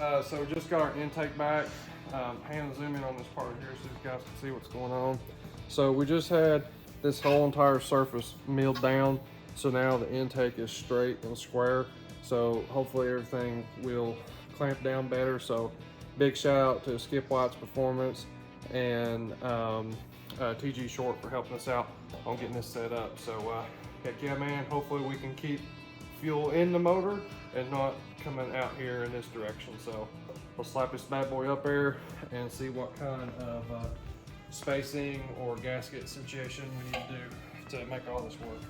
So we just got our intake back. Hand zoom in on this part here so you guys can see what's going on. So we just had this whole entire surface milled down. So now the intake is straight and square. So hopefully everything will clamp down better. So big shout out to Skip White's Performance and TG Short for helping us out on getting this set up. So heck yeah, man, hopefully we can keep fuel in the motor and not coming out here in this direction. So we'll slap this bad boy up there and see what kind of spacing or gasket situation we need to do to make all this work.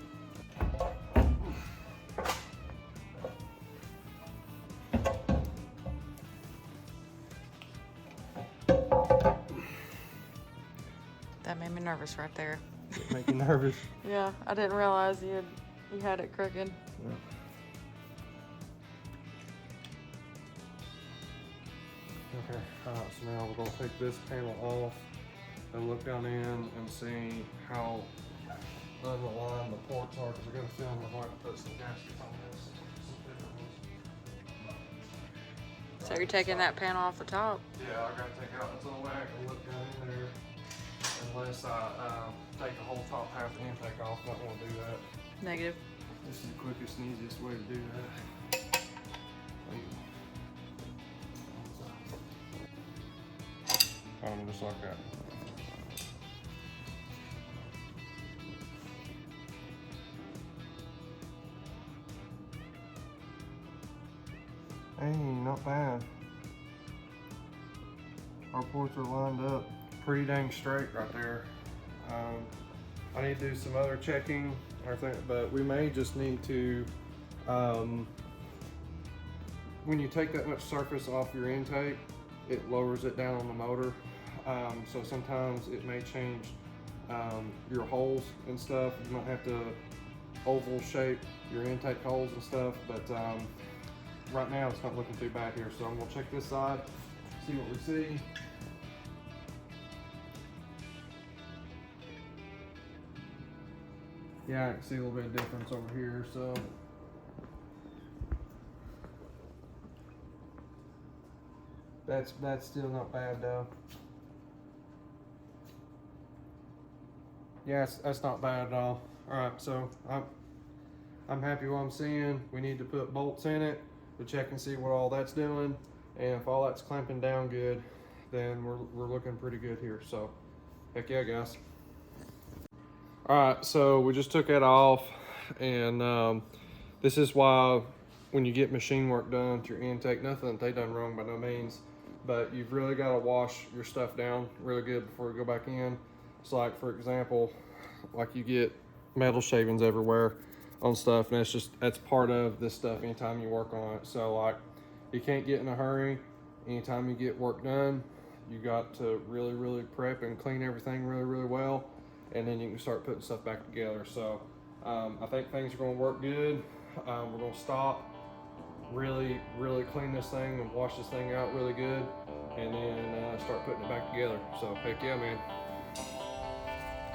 That made me nervous right there. Did it make you nervous? Yeah, I didn't realize you had it crooked. Yeah. Okay, so now we're gonna take this panel off and look down in and see how unaligned the ports are, because we're gonna film the might put some gaskets on this. Some different ones. So you're taking that panel off the top? Yeah, I gotta take out, that's the only way I can look down in there unless I take the whole top half of the intake off. I don't wanna do that. Negative. This is the quickest and easiest way to do that. Just like that. Hey, not bad. Our ports are lined up pretty dang straight right there. I need to do some other checking, but we may just need to, when you take that much surface off your intake, it lowers it down on the motor. So sometimes it may change your holes and stuff. You might have to oval shape your intake holes and stuff, but right now it's not looking too bad here. So I'm gonna check this side, see what we see. Yeah, I can see a little bit of difference over here, so. That's still not bad though. Yes, that's not bad at all. All right, so I'm happy with what I'm seeing. We need to put bolts in it to check and see what all that's doing, and if all that's clamping down good, then we're looking pretty good here. So heck yeah, guys. All right, so we just took that off, and this is why when you get machine work done to your intake, nothing that they done wrong by no means, but you've really got to wash your stuff down really good before you go back in. So like, for example, like you get metal shavings everywhere on stuff, and that's part of this stuff anytime you work on it. So like, you can't get in a hurry. Anytime you get work done, you got to really prep and clean everything really well, and then you can start putting stuff back together. So I think things are going to work good. We're going to stop, really clean this thing and wash this thing out really good, and then start putting it back together. So heck yeah, man.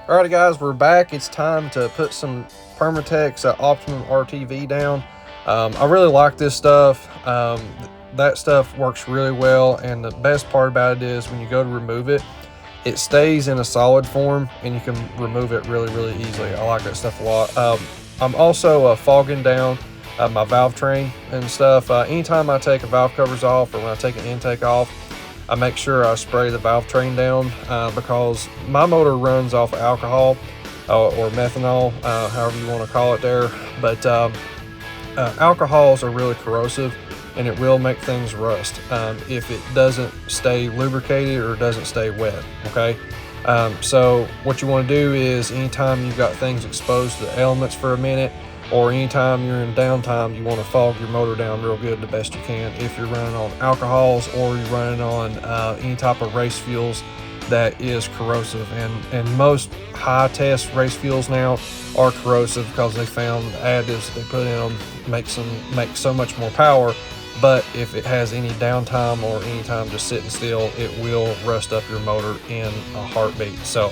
Alrighty guys, we're back. It's time to put some Permatex AutoPlumb RTV down. I really like this stuff. That stuff works really well, and the best part about it is when you go to remove it, it stays in a solid form and you can remove it really easily. I like that stuff a lot. I'm also fogging down my valve train and stuff. Anytime I take a valve covers off, or when I take an intake off, I make sure I spray the valve train down because my motor runs off of alcohol or methanol, however you want to call it there. But alcohols are really corrosive, and it will make things rust if it doesn't stay lubricated or doesn't stay wet, okay? So what you want to do is anytime you've got things exposed to the elements for a minute, or anytime you're in downtime, you want to fog your motor down real good the best you can if you're running on alcohols or you're running on any type of race fuels that is corrosive. And most high test race fuels now are corrosive because they found the additives they put in them make so much more power but if it has any downtime or any time just sitting still, it will rust up your motor in a heartbeat. So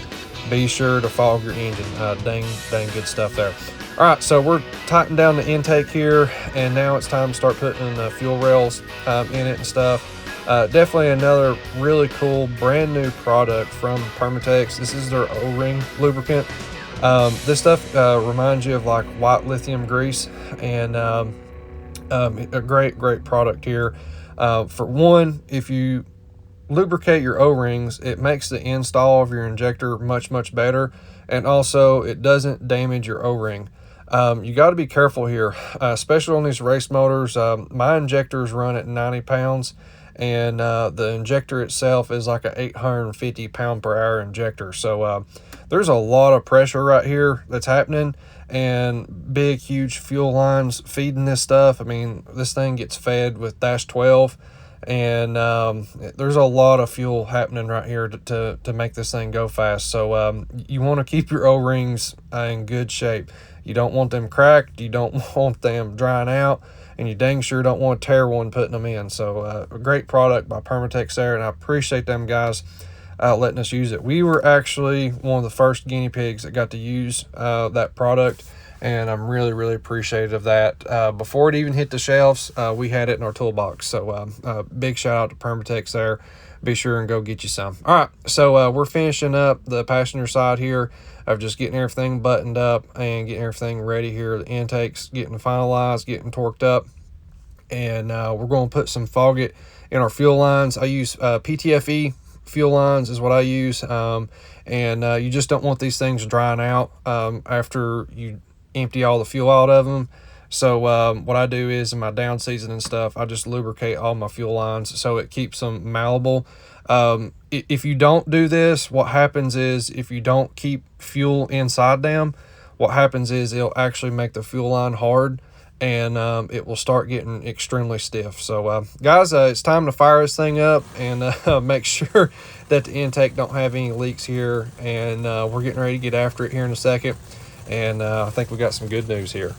be sure to fog your engine. Dang good stuff there. All right, so we're tightening down the intake here, and now it's time to start putting the fuel rails in it and stuff. Definitely another really cool brand new product from Permatex. This is their O-ring lubricant. This stuff reminds you of like white lithium grease, and a great product here. For one, if you lubricate your O-rings, it makes the install of your injector much better, and also it doesn't damage your O-ring. You got to be careful here, especially on these race motors. My injectors run at 90 pounds, and the injector itself is like a 850 pound-per-hour injector. So there's a lot of pressure right here that's happening, and big, huge fuel lines feeding this stuff. I mean, this thing gets fed with dash 12, and there's a lot of fuel happening right here to make this thing go fast. So you want to keep your O-rings in good shape. You don't want them cracked, you don't want them drying out, and you dang sure don't want to tear one putting them in. So a great product by Permatex there, and I appreciate them guys letting us use it. We were actually one of the first guinea pigs that got to use that product, and I'm really appreciative of that. Before it even hit the shelves, we had it in our toolbox. So big shout out to Permatex there. Be sure and go get you some. All right, so we're finishing up the passenger side here of just getting everything buttoned up and getting everything ready here. The intakes getting finalized, getting torqued up, and we're going to put some Fog-It in our fuel lines. I use PTFE fuel lines is what I use, and you just don't want these things drying out after you empty all the fuel out of them. So what I do is in my down season and stuff, I just lubricate all my fuel lines so it keeps them malleable. If you don't do this, what happens is if you don't keep fuel inside them, what happens is it'll actually make the fuel line hard, and it will start getting extremely stiff. So guys, it's time to fire this thing up and make sure that the intake don't have any leaks here, and we're getting ready to get after it here in a second, and I think we got some good news here.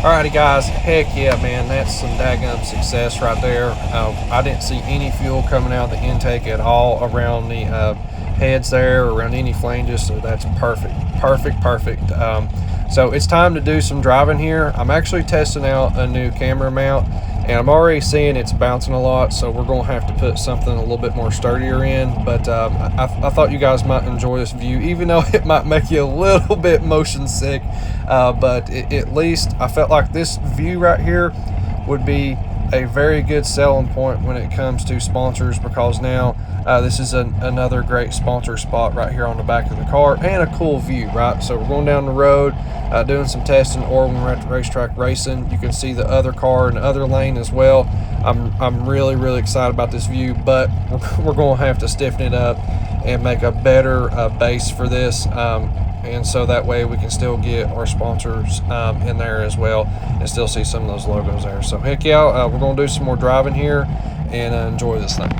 Alrighty guys, heck yeah man, that's some daggum success right there. I didn't see any fuel coming out of the intake at all around the heads there, around any flanges, so that's perfect. So it's time to do some driving here. I'm actually testing out a new camera mount, and I'm already seeing it's bouncing a lot, so we're going to have to put something a little bit more sturdier in. But I thought you guys might enjoy this view, even though it might make you a little bit motion sick. But at least I felt like this view right here would be a very good selling point when it comes to sponsors, because now this is another great sponsor spot right here on the back of the car, and a cool view, right? So we're going down the road doing some testing, or when we're at the racetrack racing, you can see the other car in the other lane as well. I'm really excited about this view, but we're going to have to stiffen it up and make a better base for this, and so that way we can still get our sponsors in there as well and still see some of those logos there. So heck yeah, we're going to do some more driving here and enjoy this thing.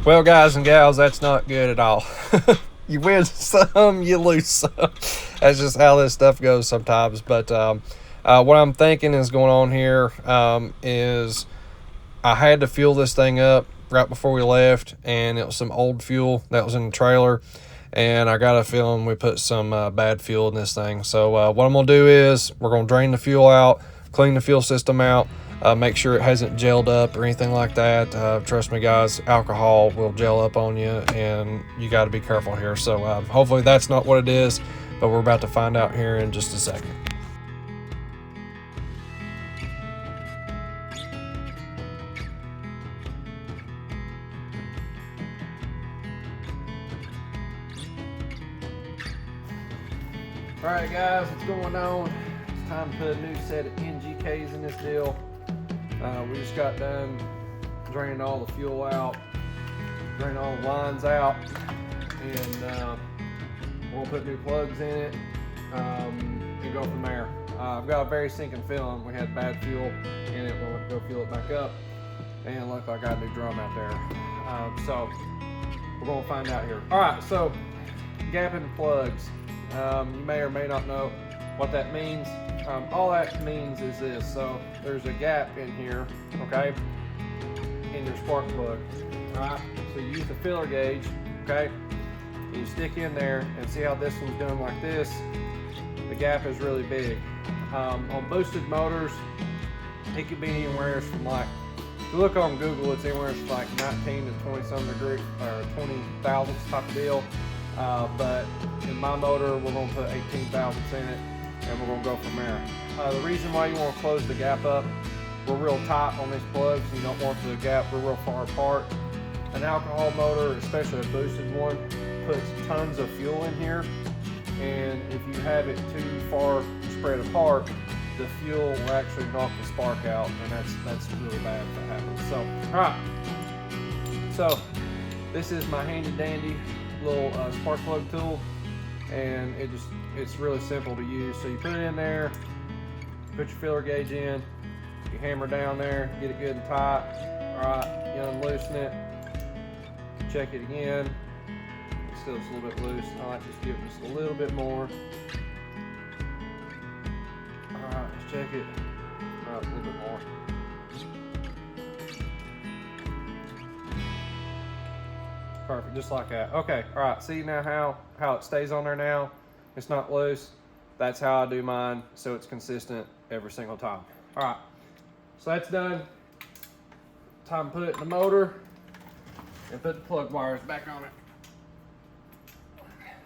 Well, guys and gals, that's not good at all. You win some, you lose some. That's just how this stuff goes sometimes. But what I'm thinking is going on here is I had to fuel this thing up right before we left, and it was some old fuel that was in the trailer. And I got a feeling we put some bad fuel in this thing. So what I'm going to do is we're going to drain the fuel out, clean the fuel system out, make sure it hasn't gelled up or anything like that. Trust me, guys, alcohol will gel up on you, and you got to be careful here. So hopefully that's not what it is, but we're about to find out here in just a second. All right, guys, what's going on? It's time to put a new set of NGKs in this deal. We just got done draining all the fuel out, draining all the lines out, and we'll put new plugs in it and go from there. I've got a very sinking feeling we had bad fuel in it when we go fuel it back up, and look, I got a new drum out there. So we're gonna find out here. All right, so gapping plugs. You may or may not know what that means. All that means is this. So there's a gap in here, okay, in your spark plug. All right, so you use the filler gauge, okay, and you stick in there and see how this one's doing like this. The gap is really big. On boosted motors, it could be anywhere from like, if you look on Google, it's anywhere from like 19 to 20 some degree, or 20 thousandths type of deal. But in my motor, we're going to put 18 thousandths in it, and we're going to go from there. The reason why you want to close the gap up, we're real tight on these plugs. You don't want the gap real far apart. An alcohol motor, especially a boosted one, puts tons of fuel in here, and if you have it too far spread apart, the fuel will actually knock the spark out, and that's really bad if that happens. So, all right. So, this is my handy dandy little spark plug tool, and it's really simple to use. So you put it in there, put your filler gauge in, you hammer down there, get it good and tight. All right, you unloosen it, check it again. It's still just a little bit loose. I like just give it just a little bit more. All right, let's check it. All right, a little bit more. Perfect, just like that. Okay, all right, see now how it stays on there now? It's not loose. That's how I do mine, so it's consistent every single time. All right, so that's done. Time to put it in the motor and put the plug wires back on it.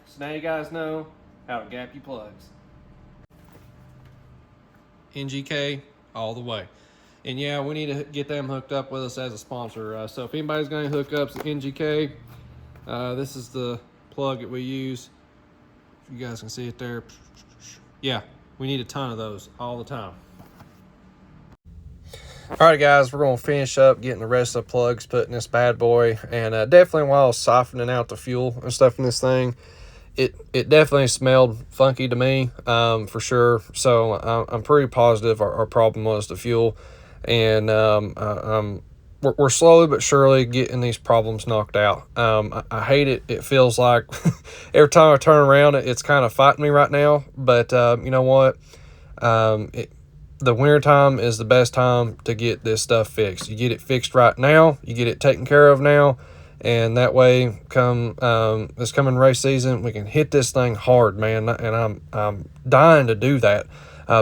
So now you guys know how to gap your plugs. NGK all the way. And yeah, we need to get them hooked up with us as a sponsor. So if anybody's going to hook up to NGK, this is the plug that we use. If you guys can see it there. Yeah, we need a ton of those all the time. All right, guys, we're going to finish up getting the rest of the plugs put in this bad boy. And definitely while I was siphoning out the fuel and stuff in this thing, it definitely smelled funky to me, for sure. So I'm pretty positive our problem was the fuel. And we're slowly but surely getting these problems knocked out. I hate it. It feels like every time I turn around, it's kind of fighting me right now. But you know what? The winter time is the best time to get this stuff fixed. You get it fixed right now. You get it taken care of now. And that way, come this coming race season, we can hit this thing hard, man. And I'm dying to do that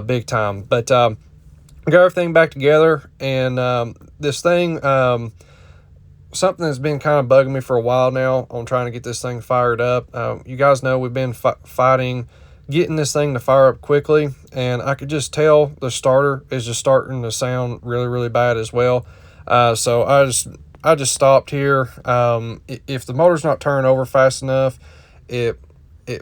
big time. But got everything back together, and this thing, something that's been kind of bugging me for a while now on trying to get this thing fired up. You guys know we've been fighting getting this thing to fire up quickly, and I could just tell the starter is just starting to sound really, really bad as well. So I just stopped here. If the motor's not turning over fast enough, it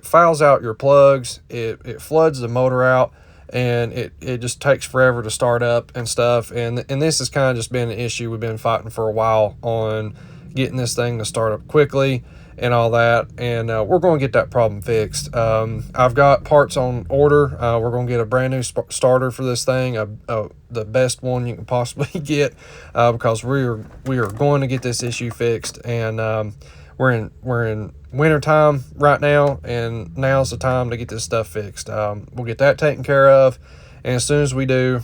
fouls out your plugs, it floods the motor out, and it just takes forever to start up and stuff. And this has kind of just been an issue we've been fighting for a while on getting this thing to start up quickly. and all that, and we're going to get that problem fixed. I've got parts on order. We're going to get a brand new starter for this thing, the best one you can possibly get, because we are going to get this issue fixed. And we're in winter time right now, and now's the time to get this stuff fixed. We'll get that taken care of, and as soon as we do,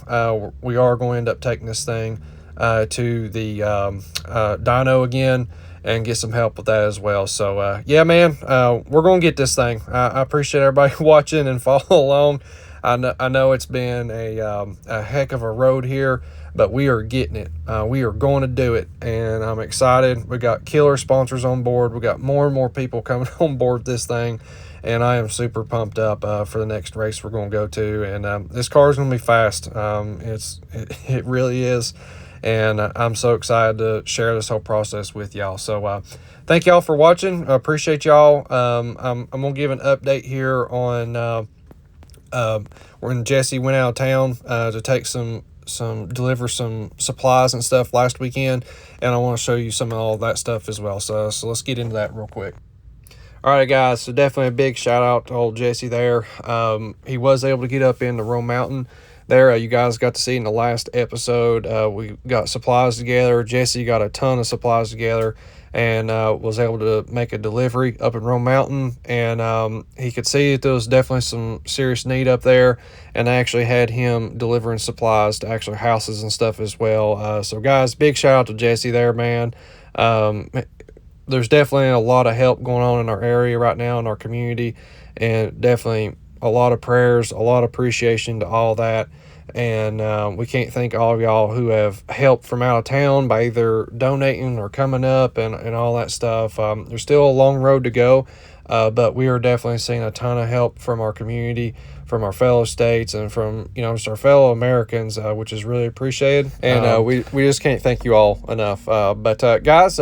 we are going to end up taking this thing to the dyno again and get some help with that as well. So yeah, man, we're gonna get this thing. I appreciate everybody watching and follow along. I know it's been a heck of a road here, but we are getting it. We are going to do it, and I'm excited. We got killer sponsors on board. We got more and more people coming on board this thing, and I am super pumped up for the next race we're going to go to. And this car is going to be fast. It really is. And I'm so excited to share this whole process with y'all. So thank y'all for watching. I appreciate y'all. I'm gonna give an update here on when Jesse went out of town to take deliver some supplies and stuff last weekend, and I want to show you some of all that stuff as well. So let's get into that real quick. All right, guys, so definitely a big shout out to old Jesse there. He was able to get up into Rome Mountain there. You guys got to see in the last episode, we got supplies together. Jesse got a ton of supplies together and was able to make a delivery up in Rome Mountain. And he could see that there was definitely some serious need up there, and I actually had him delivering supplies to actual houses and stuff as well. So guys, big shout out to Jesse there, man. There's definitely a lot of help going on in our area right now in our community, and definitely a lot of prayers, a lot of appreciation to all that. And we can't thank all of y'all who have helped from out of town by either donating or coming up and all that stuff. There's still a long road to go, but we are definitely seeing a ton of help from our community, from our fellow states, and from, just our fellow Americans, which is really appreciated. And we just can't thank you all enough. But guys,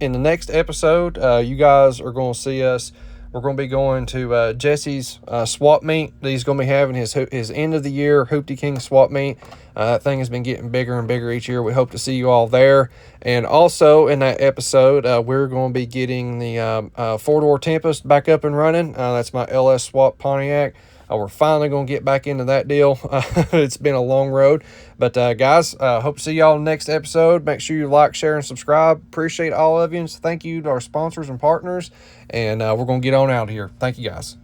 in the next episode, you guys are going to see us. We're going to be going to Jesse's swap meet that he's going to be having, his end of the year Hoopty King swap meet. That thing has been getting bigger and bigger each year. We hope to see you all there. And also in that episode, we're going to be getting the four-door Tempest back up and running. That's my LS swap Pontiac. We're finally going to get back into that deal. It's been a long road. But guys, hope to see y'all next episode. Make sure you like, share, and subscribe. Appreciate all of you. And thank you to our sponsors and partners. And we're going to get on out of here. Thank you, guys.